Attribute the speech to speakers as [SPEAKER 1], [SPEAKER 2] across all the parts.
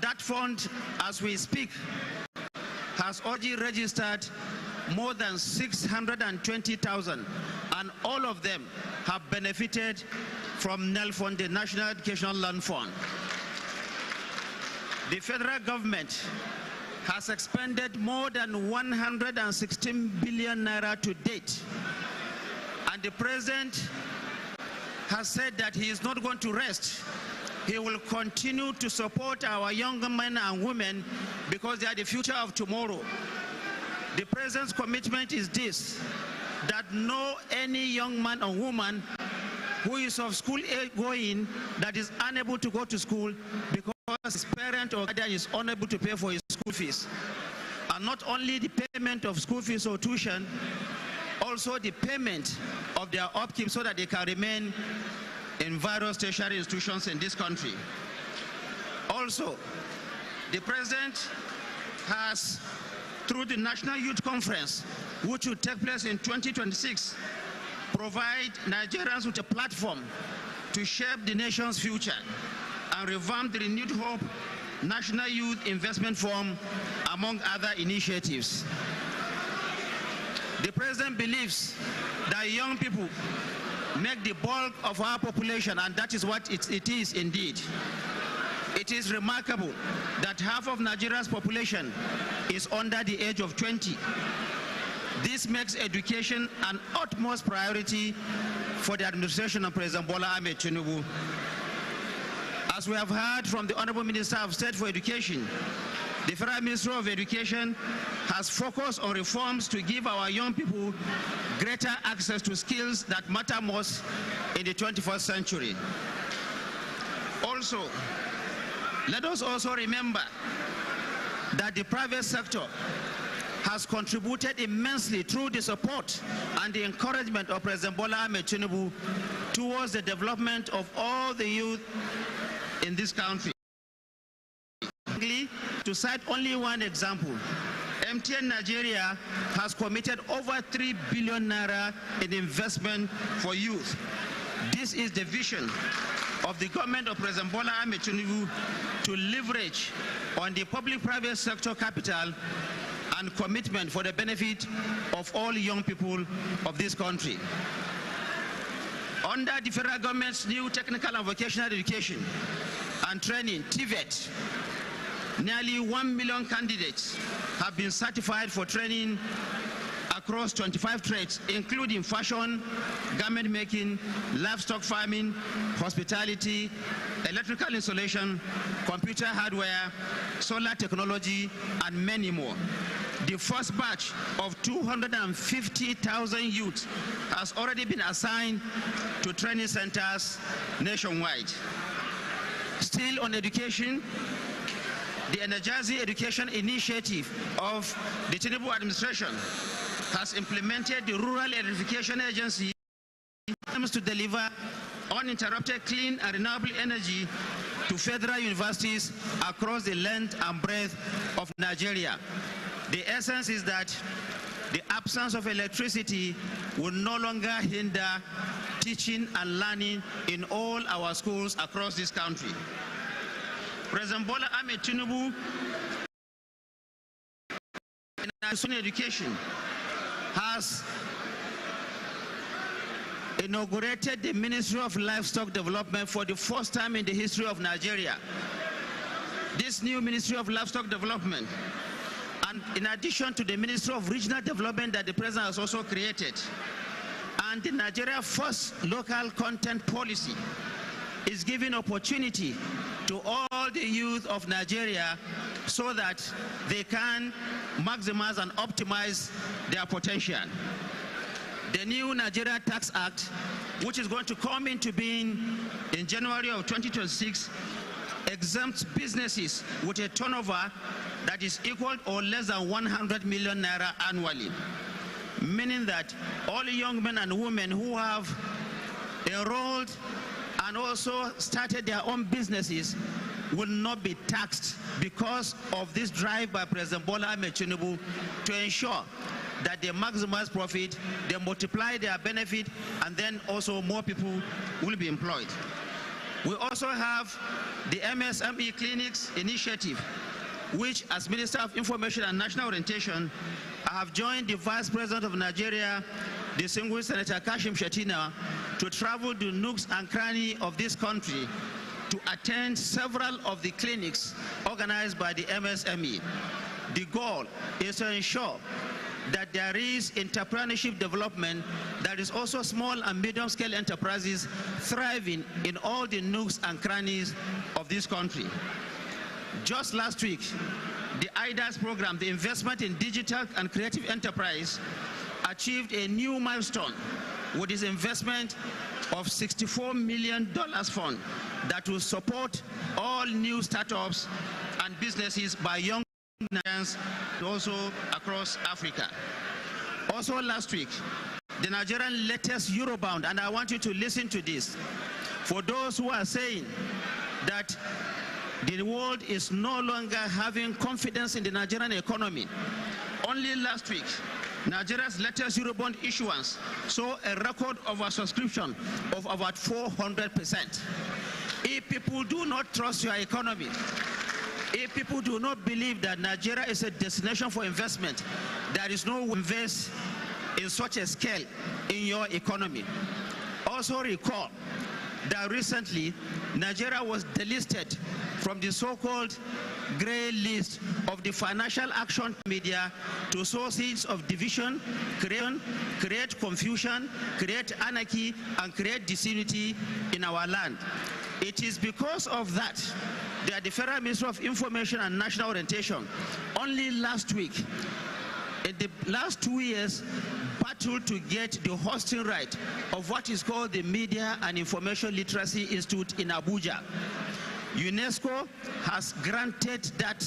[SPEAKER 1] that fund, as we speak, has already registered more than 620,000, and all of them have benefited from NELFund, the National Educational Loan Fund. The federal government has expended more than 116 billion naira to date, and the president has said that he is not going to rest. He will continue to support our young men and women because they are the future of tomorrow. The president's commitment is this, that any young man or woman who is of school age going that is unable to go to school because his parent or guardian is unable to pay for his school fees. And not only the payment of school fees or tuition, also the payment of their upkeep so that they can remain in various tertiary institutions in this country. Also, the president has, through the National Youth Conference, which will take place in 2026, provide Nigerians with a platform to shape the nation's future and revamp the Renewed Hope National Youth Investment Fund, among other initiatives. The president believes that young people make the bulk of our population, and that is what it is indeed. It is remarkable that half of Nigeria's population is under the age of 20. This makes education an utmost priority for the administration of President Bola Ahmed Tinubu. As we have heard from the Honorable Minister of State for Education, the Federal Ministry of Education has focused on reforms to give our young people greater access to skills that matter most in the 21st century. Also, let us also remember that the private sector has contributed immensely through the support and the encouragement of President Bola Ahmed Tinubu towards the development of all the youth in this country. To cite only one example, MTN Nigeria has committed over 3 billion naira in investment for youth. This is the vision of the government of President Bola Ahmed Tinubu to leverage on the public-private sector capital and commitment for the benefit of all young people of this country. Under the federal government's new technical and vocational education and training, TVET, nearly 1 million candidates have been certified for training across 25 trades, including fashion, garment making, livestock farming, hospitality, electrical installation, computer hardware, solar technology, and many more. The first batch of 250,000 youths has already been assigned to training centers nationwide. Still on education, the Energizing Education Initiative of the Tinubu administration has implemented the Rural Electrification Agency to deliver uninterrupted clean and renewable energy to federal universities across the length and breadth of Nigeria. The essence is that the absence of electricity will no longer hinder teaching and learning in all our schools across this country. President Bola Ahmed Tinubu, in education, has inaugurated the Ministry of Livestock Development for the first time in the history of Nigeria. This new Ministry of Livestock Development, and in addition to the Ministry of Regional Development that the President has also created, and the Nigeria First Local Content Policy, is giving opportunity to all the youth of Nigeria so that they can maximize and optimize their potential. The new Nigeria Tax Act, which is going to come into being in January of 2026, exempts businesses with a turnover that is equal or less than 100 million naira annually, meaning that all young men and women who have enrolled and also started their own businesses will not be taxed because of this drive by President Bola Ahmed Tinubu to ensure that they maximize profit, they multiply their benefit, and then also more people will be employed. We also have the MSME Clinics Initiative, which, as Minister of Information and National Orientation, I have joined the Vice President of Nigeria, distinguished Senator Kashim Shettima, to travel to nooks and crannies of this country to attend several of the clinics organized by the MSME. The goal is to ensure that there is entrepreneurship development, that is also small and medium-scale enterprises thriving in all the nooks and crannies of this country. Just last week, the IDAS program, the Investment in Digital and Creative Enterprise, achieved a new milestone with its investment of $64 million fund that will support all new startups and businesses by young Nigerians, also across Africa. Also last week, the Nigerian latest Eurobound, and I want you to listen to this, for those who are saying that the world is no longer having confidence in the Nigerian economy. Only last week, Nigeria's latest Eurobond issuance saw a record oversubscription of about 400%. If people do not trust your economy, if people do not believe that Nigeria is a destination for investment, there is no invest in such a scale in your economy. Also recall that recently Nigeria was delisted from the so-called gray list of the Financial Action Media to sow seeds of division, create confusion, create anarchy, and create disunity in our land. It is because of that the Federal Ministry of Information and National Orientation only last week, in the last 2 years, battled to get the hosting right of what is called the Media and Information Literacy Institute in Abuja. UNESCO has granted that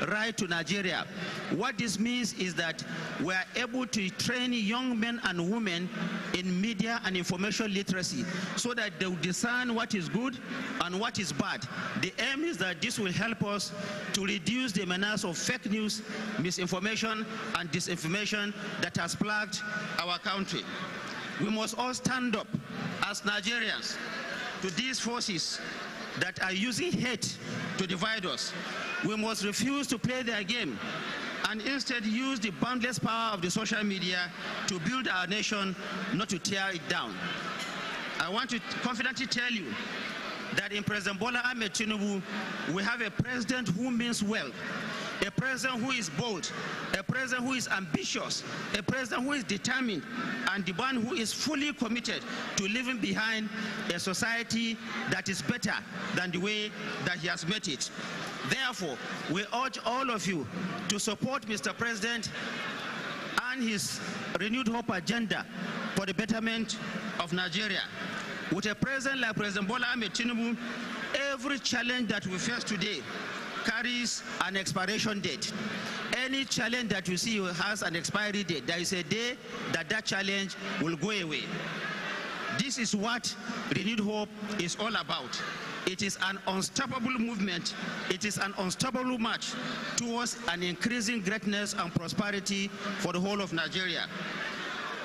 [SPEAKER 1] right to Nigeria. What this means is that we are able to train young men and women in media and information literacy so that they will discern what is good and what is bad. The aim is that this will help us to reduce the menace of fake news, misinformation, and disinformation that has plagued our country. We must all stand up as Nigerians to these forces that are using hate to divide us. We must refuse to play their game and instead use the boundless power of the social media to build our nation, not to tear it down. I want to confidently tell you that in President Bola Ahmed Tinubu, we have a president who means well, a president who is bold, a president who is ambitious, a president who is determined, and the one who is fully committed to leaving behind a society that is better than the way that he has met it. Therefore, we urge all of you to support Mr. President and his renewed hope agenda for the betterment of Nigeria. With a president like President Bola Ahmed Tinubu, every challenge that we face today carries an expiration date. Any challenge that you see has an expiry date. There is a day that that challenge will go away. This is what renewed hope is all about. It is an unstoppable movement. It is an unstoppable march towards an increasing greatness and prosperity for the whole of Nigeria.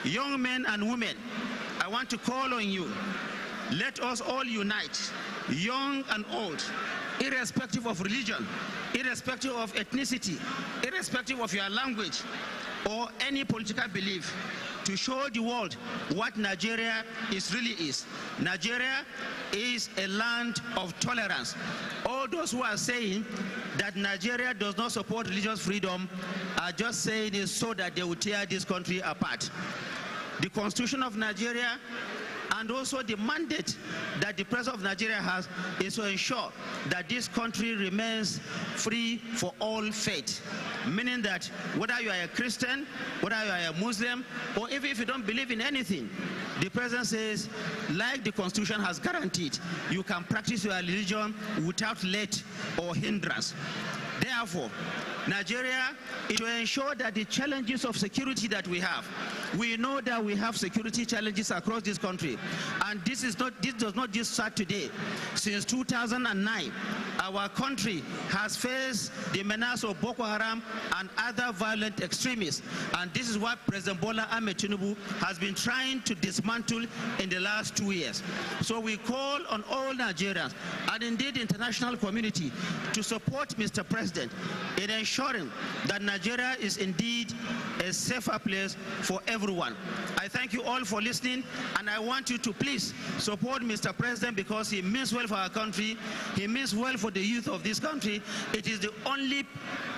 [SPEAKER 1] Young men and women, I want to call on you. Let us all unite, young and old, irrespective of religion, irrespective of ethnicity, irrespective of your language or any political belief, to show the world what Nigeria really is. Nigeria is a land of tolerance. All those who are saying that Nigeria does not support religious freedom are just saying it so that they will tear this country apart. The Constitution of Nigeria and also the mandate that the President of Nigeria has is to ensure that this country remains free for all faith. Meaning that whether you are a Christian, whether you are a Muslim, or even if you don't believe in anything, the President says, like the Constitution has guaranteed, you can practice your religion without let or hindrance. Therefore, Nigeria is to ensure that the challenges of security that we have, we know that we have security challenges across this country, and this does not just start today. Since 2009, our country has faced the menace of Boko Haram and other violent extremists, and this is what President Bola Ahmed Tinubu has been trying to dismantle in the last 2 years. So we call on all Nigerians and indeed the international community to support Mr. President in ensuring that Nigeria is indeed a safer place for everyone. I thank you all for listening, and I want you to please support Mr. President because he means well for our country. He means well for the youth of this country. It is the only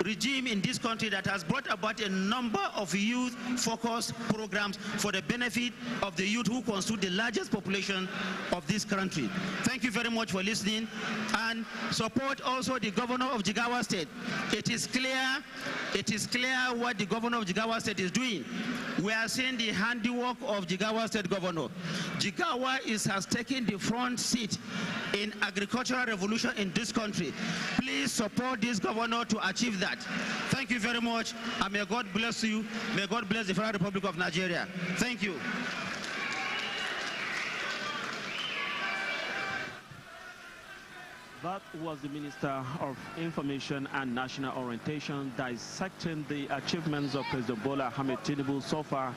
[SPEAKER 1] regime in this country that has brought about a number of youth-focused programs for the benefit of the youth who constitute the largest population of this country. Thank you very much for listening, and support also the governor of Jigawa State. It is clear what the governor of Jigawa State is doing. We are seeing the handiwork of Jigawa State governor. Jigawa has taken the front seat in agricultural revolution in this country. Please support this governor to achieve that. Thank you very much, and may God bless you. May God bless the Federal Republic of Nigeria. Thank you.
[SPEAKER 2] That was the Minister of Information and National Orientation dissecting the achievements of President Bola Ahmed Tinubu so far,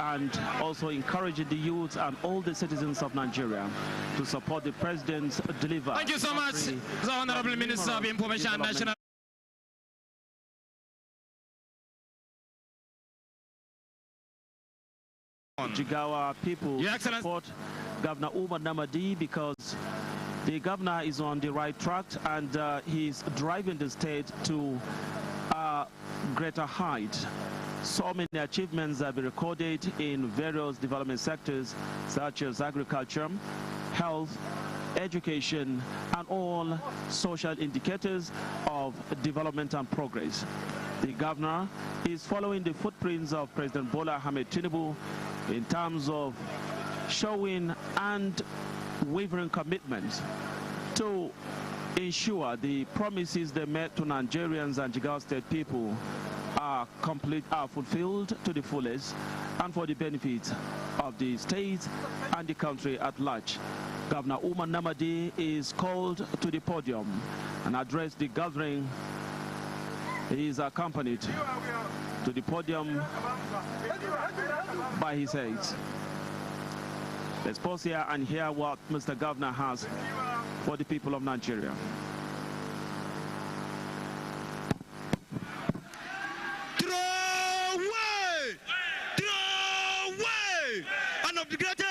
[SPEAKER 2] and also encouraging the youth and all the citizens of Nigeria to support the President's delivery.
[SPEAKER 3] Thank you so much, the Honorable Minister of Information and National
[SPEAKER 2] Jigawa people support Governor Umar Namadi because the governor is on the right track, and he's driving the state to a greater height. So many achievements have been recorded in various development sectors such as agriculture, health, education, and all social indicators of development and progress. The governor is following the footprints of President Bola Ahmed Tinubu in terms of showing and wavering commitment to ensure the promises they made to Nigerians and Jigawa State people are fulfilled to the fullest and for the benefit of the state and the country at large. Governor Umar Namadi is called to the podium and addressed the gathering. He is accompanied to the podium by his aides. Let's pause here and hear what Mr. Governor has for the people of Nigeria.
[SPEAKER 4] Throw away an obligated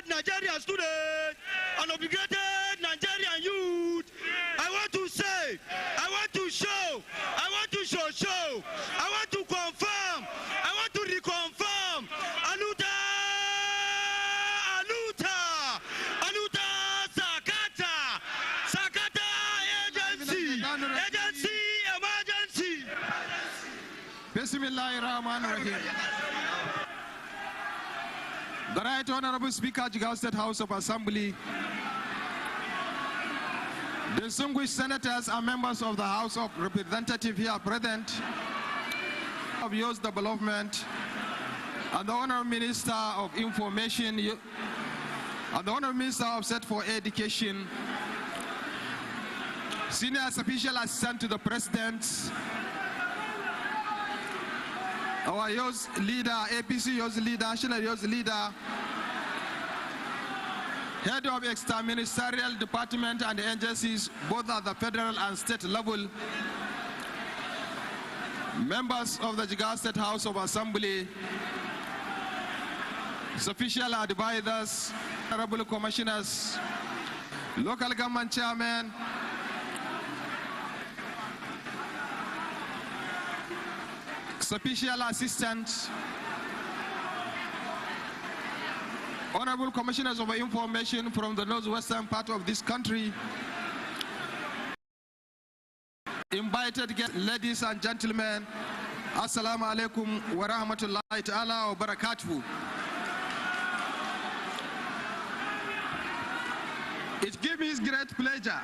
[SPEAKER 4] Nigerian student, an obligated Nigerian youth. I want to say, I want to show, I want to show, I want to confirm, I want to reconfirm.
[SPEAKER 5] Bismillahirrahmanirrahim. The Right Honorable Speaker, Jigawa State House of Assembly, distinguished senators and members of the House of Representatives here present, of Youth Development, and the Honorable Minister of Information, and the Honorable Minister of State for Education, Senior Official Assistant to the President, our youth leader, APC youth leader, national youth leader, head of extra-ministerial department and agencies, both at the federal and state level, members of the Jigawa State House of Assembly, official advisors, honorable commissioners, local government chairmen, special assistants, honorable commissioners of information from the northwestern part of this country, invited guests, ladies and gentlemen, assalamu alaikum wa rahmatullahi ta'ala wa barakatuhu. It gives me great pleasure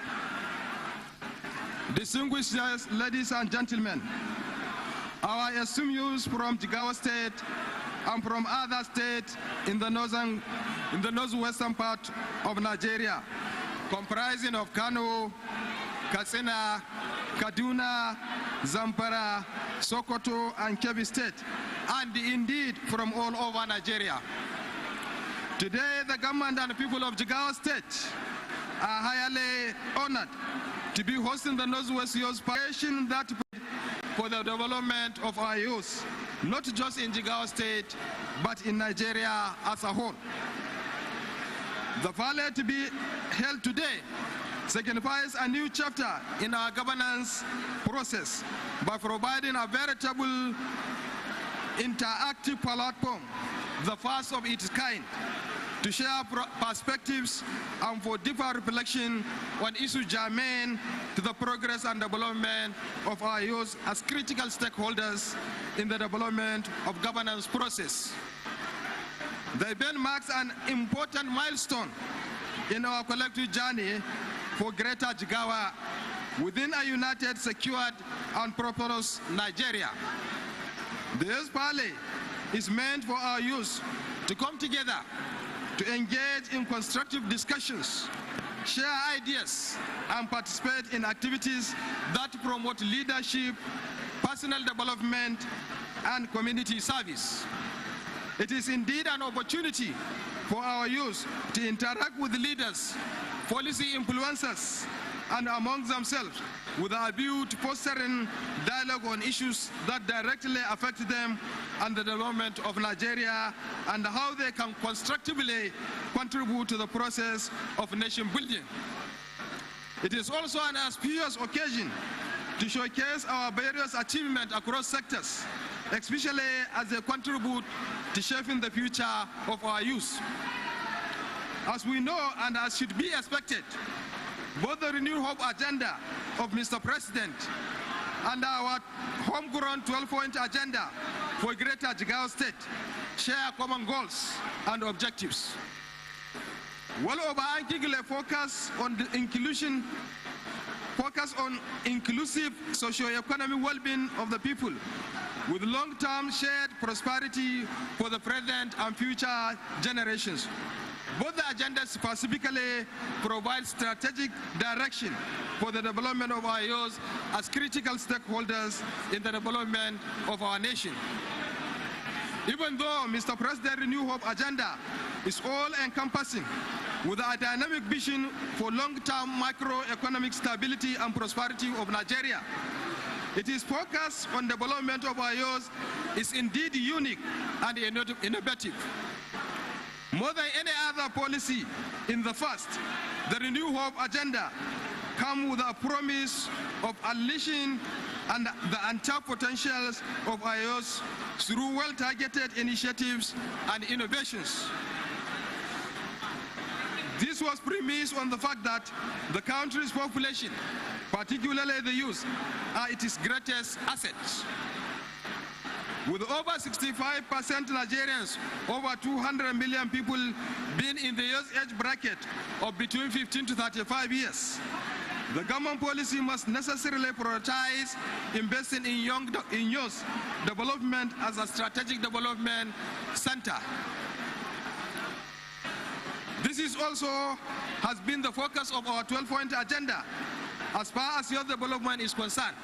[SPEAKER 5] distinguished ladies and gentlemen, our esteemed youth from Jigawa State and from other states in the northwestern part of Nigeria, comprising of Kano, Katsina, Kaduna, Zamfara, Sokoto, and Kebbi State, and indeed from all over Nigeria. Today, the government and the people of Jigawa State are highly honored to be hosting the Northwest Youth Parade that for the development of our youth, not just in Jigawa State, but in Nigeria as a whole. The Parley to be held today signifies a new chapter in our governance process by providing a veritable interactive platform, the first of its kind, to share perspectives and for deeper reflection on issues germane to the progress and development of our youth as critical stakeholders in the development of governance process. The event marks an important milestone in our collective journey for Greater Jigawa within a united, secured, and prosperous Nigeria. The Youth Parley is meant for our youth to come together to engage in constructive discussions, share ideas, and participate in activities that promote leadership, personal development, and community service. It is indeed an opportunity for our youth to interact with leaders, policy influencers, and among themselves with a view to fostering dialogue on issues that directly affect them and the development of Nigeria and how they can constructively contribute to the process of nation building. It is also an auspicious occasion to showcase our various achievements across sectors, especially as they contribute to shaping the future of our youth. As we know and as should be expected, both the renewed hope agenda of Mr. President and our homegrown 12-point agenda for Greater Jigawa State share common goals and objectives. Well overarchingly focus on inclusive socio-economic well-being of the people with long-term shared prosperity for the present and future generations. Both the agendas specifically provide strategic direction for the development of our youth as critical stakeholders in the development of our nation. Even though Mr. President's Renew Hope agenda is all-encompassing with a dynamic vision for long-term macroeconomic stability and prosperity of Nigeria, it is focused on development of our youth is indeed unique and innovative. More than any other policy in the first, the Renew Hope agenda comes with a promise of unleashing the untapped potentials of our youth through well-targeted initiatives and innovations. This was premised on the fact that the country's population, particularly the youth, are its greatest assets. With over 65% Nigerians, over 200 million people being in the youth age bracket of between 15 to 35 years, the government policy must necessarily prioritize investing in youth development as a strategic development center. This is also has been the focus of our 12-point agenda as far as youth development is concerned.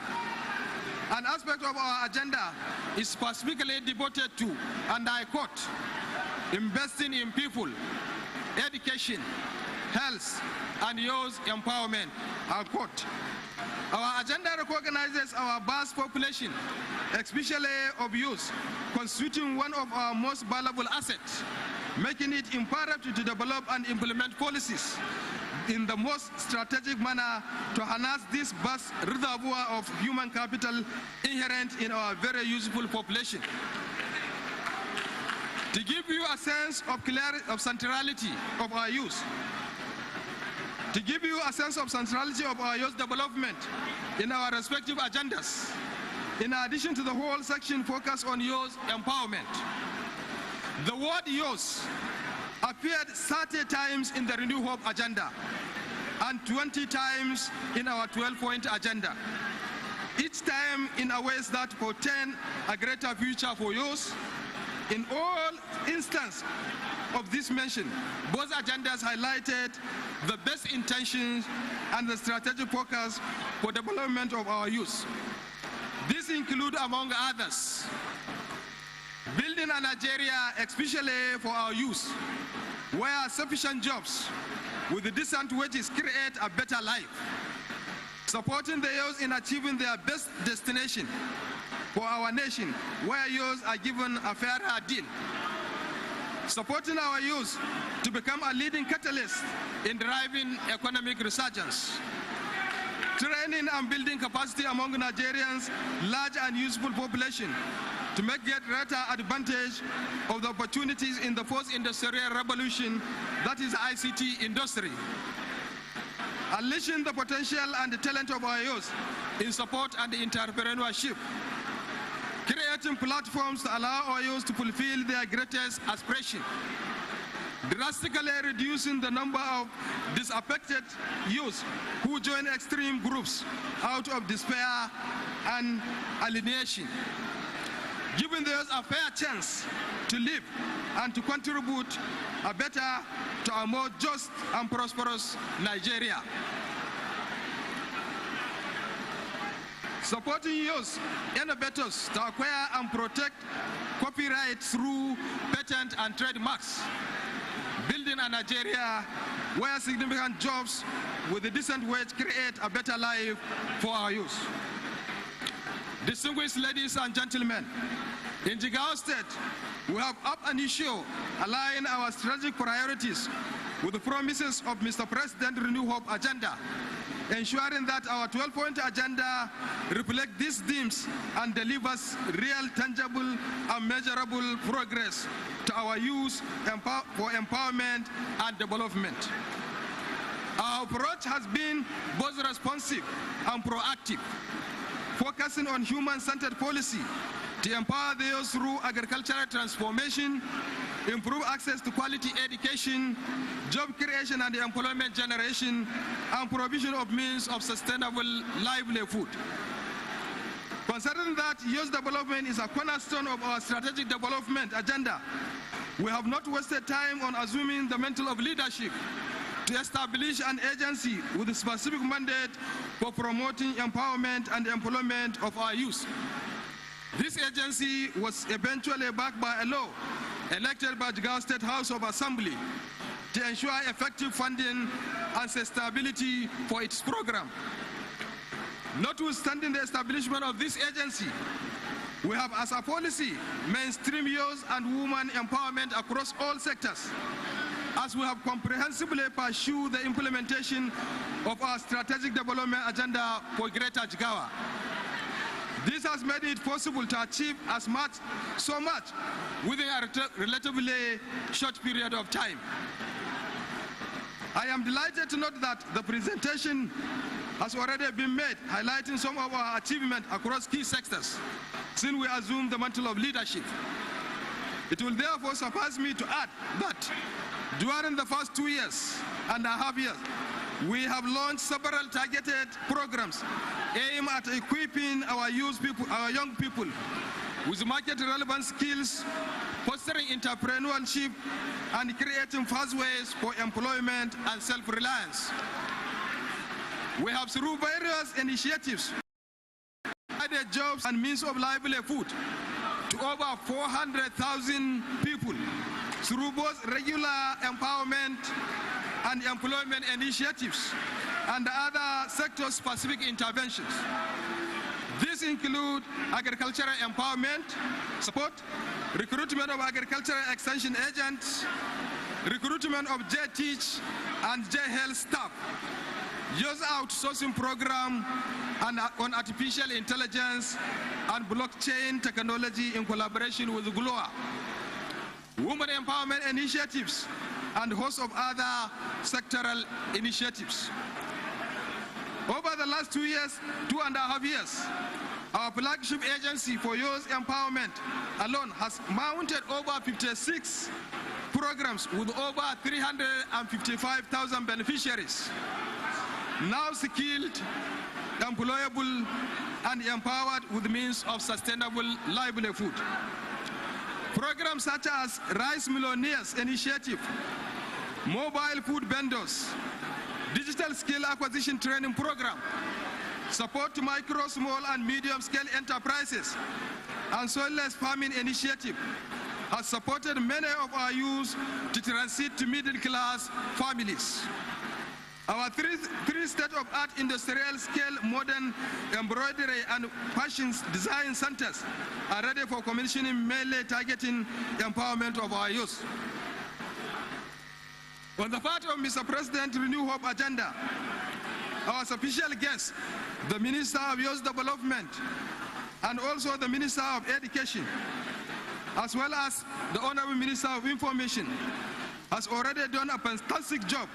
[SPEAKER 5] An aspect of our agenda is specifically devoted to, and I quote, investing in people, education, health, and youth empowerment, unquote. Our agenda recognizes our vast population, especially of youth, constituting one of our most valuable assets, making it imperative to develop and implement policies in the most strategic manner to harness this vast reservoir of human capital inherent in our very useful population. To give you a sense of clarity, of centrality of our youth, to give you a sense of centrality of our youth development in our respective agendas, in addition to the whole section focused on youth empowerment. The word youth appeared 30 times in the Renew Hope agenda and 20 times in our 12-point agenda. Each time in a ways that portend a greater future for youth. In all instances of this mention, both agendas highlighted the best intentions and the strategic focus for development of our youth. These include, among others, building a Nigeria, especially for our youth, where sufficient jobs with decent wages create a better life. Supporting the youth in achieving their best destination for our nation, where youth are given a fairer deal. Supporting our youth to become a leading catalyst in driving economic resurgence. Training and building capacity among Nigerians' large and useful population to make get greater advantage of the opportunities in the fourth industrial revolution, that is ICT industry. Unleashing the potential and the talent of our youth in support and entrepreneurship. Creating platforms to allow our youth to fulfill their greatest aspiration. Drastically reducing the number of disaffected youth who join extreme groups out of despair and alienation. Giving those a fair chance to live and to contribute a better to a more just and prosperous Nigeria. Supporting youth innovators to acquire and protect copyright through patent and trademarks. Building a Nigeria where significant jobs with a decent wage create a better life for our youth. Distinguished ladies and gentlemen, in Jigawa State, we have up an issue aligning our strategic priorities with the promises of Mr. President Renew Hope agenda, ensuring that our 12-point agenda reflects these themes and delivers real, tangible, and measurable progress to our youth for empowerment and development. Our approach has been both responsive and proactive, focusing on human-centered policy to empower the youth through agricultural transformation, improve access to quality education, job creation and employment generation, and provision of means of sustainable livelihood. Considering that youth development is a cornerstone of our strategic development agenda, we have not wasted time on assuming the mantle of leadership to establish an agency with a specific mandate for promoting empowerment and employment of our youth. This agency was eventually backed by a law elected by the Jigawa State House of Assembly to ensure effective funding and sustainability for its program. Notwithstanding the establishment of this agency, we have as a policy mainstream youth and women empowerment across all sectors, as we have comprehensively pursued the implementation of our strategic development agenda for Greater Jigawa. This has made it possible to achieve so much within a relatively short period of time. I am delighted to note that the presentation has already been made, highlighting some of our achievements across key sectors since we assumed the mantle of leadership. It will therefore suffice me to add that during the first 2.5 years, we have launched several targeted programs aimed at equipping our young people with market-relevant skills, fostering entrepreneurship, and creating pathways for employment and self-reliance. We have, through various initiatives, provided jobs and means of livelihood to over 400,000 people through both regular empowerment and employment initiatives and other sector-specific interventions. These include agricultural empowerment, support, recruitment of agricultural extension agents, recruitment of J-Teach and J-Health staff, youth outsourcing program and on artificial intelligence and blockchain technology in collaboration with GLOA, women empowerment initiatives, and a host of other sectoral initiatives. Over the last 2.5 years, our flagship agency for youth empowerment alone has mounted over 56 programs with over 355,000 beneficiaries. now skilled, employable, and empowered with means of sustainable livelihood. Programs such as Rice Millionaires Initiative, mobile food vendors, digital skill acquisition training program, support to micro, small, and medium-scale enterprises, and soilless farming initiative has supported many of our youth to transit to middle-class families. Our three state-of-art industrial-scale modern embroidery and fashion design centers are ready for commissioning, mainly targeting empowerment of our youth. On the part of Mr. President Renew Hope agenda, our official guest, the Minister of Youth Development, and also the Minister of Education, as well as the Honorable Minister of Information, has already done a fantastic job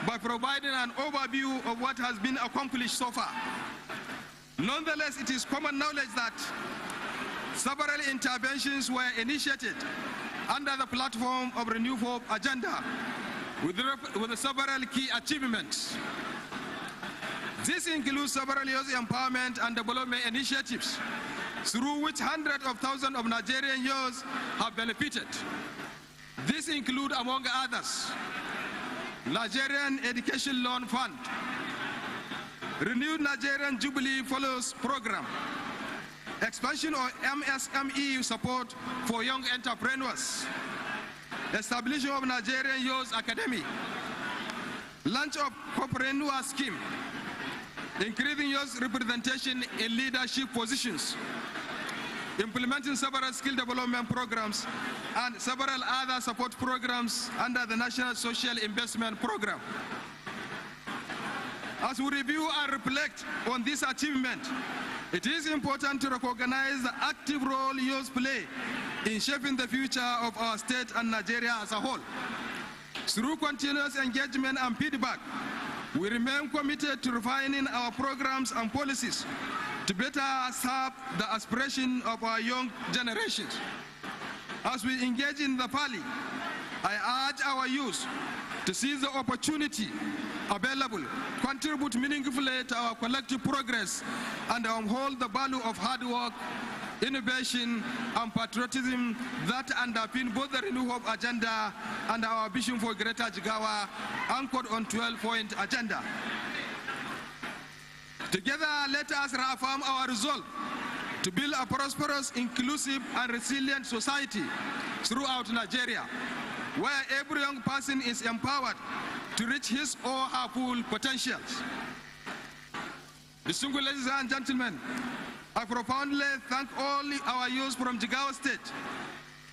[SPEAKER 5] by providing an overview of what has been accomplished so far. Nonetheless, it is common knowledge that several interventions were initiated under the platform of Renew Hope agenda with several key achievements. This includes several youth empowerment and development initiatives through which hundreds of thousands of Nigerian youth have benefited. These include, among others, Nigerian Education Loan Fund, Renewed Nigerian Jubilee Fellows Program, expansion of MSME support for young entrepreneurs, establishment of Nigerian Youth Academy, launch of Corporate Scheme, increasing youth representation in leadership positions, implementing several skill development programs, and several other support programs under the National Social Investment Program. As we review and reflect on this achievement, it is important to recognize the active role youth play in shaping the future of our state and Nigeria as a whole. Through continuous engagement and feedback, we remain committed to refining our programs and policies to better serve the aspiration of our young generations. As we engage in the Parley, I urge our youth to seize the opportunity available, contribute meaningfully to our collective progress, and uphold the value of hard work, innovation, and patriotism that underpin both the Renew Hope agenda and our vision for Greater Jigawa, anchored on 12-point agenda. Together, let us reaffirm our resolve to build a prosperous, inclusive, and resilient society throughout Nigeria, where every young person is empowered to reach his or her full potentials. Distinguished ladies and gentlemen, I profoundly thank all our youth from Jigawa State,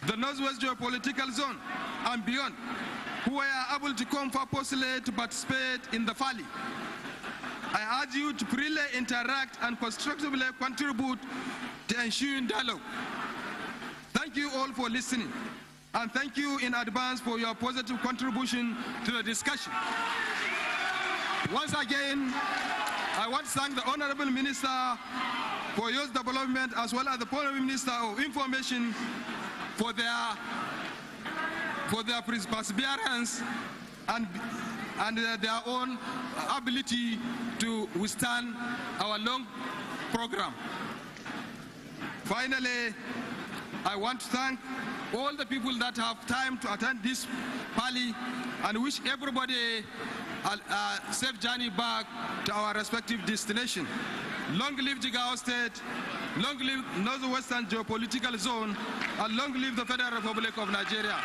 [SPEAKER 5] the Northwest Geopolitical Zone, and beyond, who were able to come purposely to participate in the Parley. I urge you to freely interact and constructively contribute to ensuing dialogue. Thank you all for listening, and thank you in advance for your positive contribution to the discussion. Once again, I want to thank the Honorable Minister for Youth Development, as well as the Honorable Minister of Information for their perseverance and their own ability to withstand our long program. Finally, I want to thank all the people that have time to attend this Parley and wish everybody a safe journey back to our respective destination. Long live Jigawa State, long live Northwestern Geopolitical Zone, and long live the Federal Republic of Nigeria.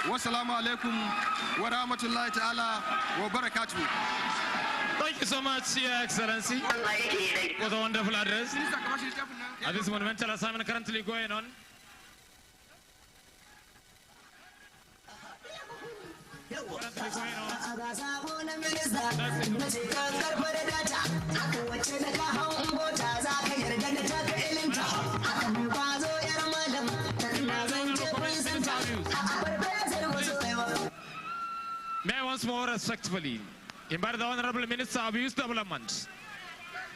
[SPEAKER 5] Wassalamu alaikum wa rahmatullahi ta'ala wa barakatuh.
[SPEAKER 3] Thank you so much, Your Excellency, for the wonderful address. At this monumental assignment currently going on. May I once more respectfully invite the Honorable Minister of Youth Development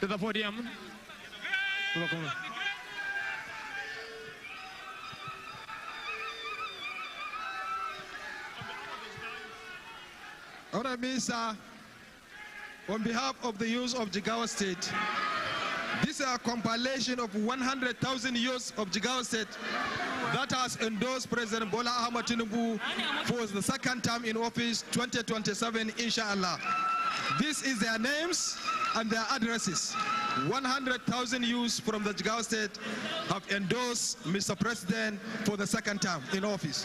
[SPEAKER 3] to the podium.
[SPEAKER 5] Honorable Minister on behalf of the youth of Jigawa State, this is a compilation of 100,000 youths of Jigawa State that has endorsed President Bola Ahmed Tinubu for the second term in office 2027, inshallah. This is their names and their addresses. 100,000 youths from the Jigawa State have endorsed Mr. President for the second term in office.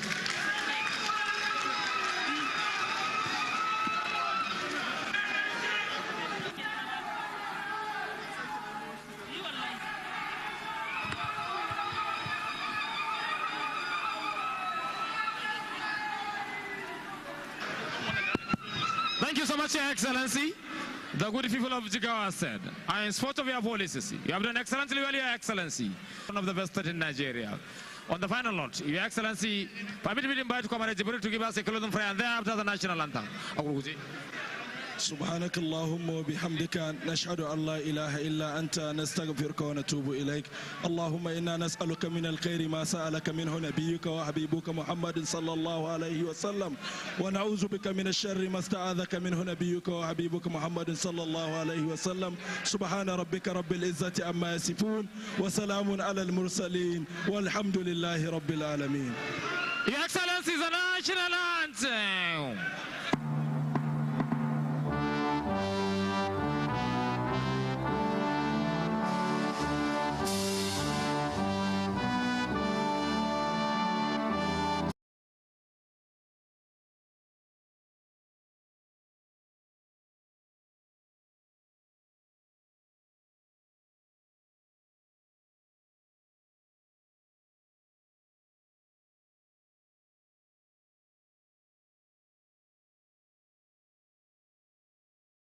[SPEAKER 3] Thank you so much, Your Excellency. The good people of Jigawa said, I am in support of your policies. You have done excellently well, Your Excellency. One of the best state in Nigeria. On the final note, Your Excellency, permit me to invite Comrade Jibril to give us a closing prayer and thereafter the national anthem.
[SPEAKER 6] سبحانك اللهم وبحمدك نشهد أن لا إله إلا أنت نستغفرك ونتوب إليك اللهم إنا نسألك من الخير ما سألك منه نبيك وحبيبك محمد صلى الله عليه وسلم ونعوذ بك من الشر ما استعاذك منه نبيك وحبيبك محمد صلى الله عليه وسلم سبحان ربك رب العزة عما يصفون وسلام على المرسلين والحمد لله رب العالمين.
[SPEAKER 3] Your Excellency, the national anthem.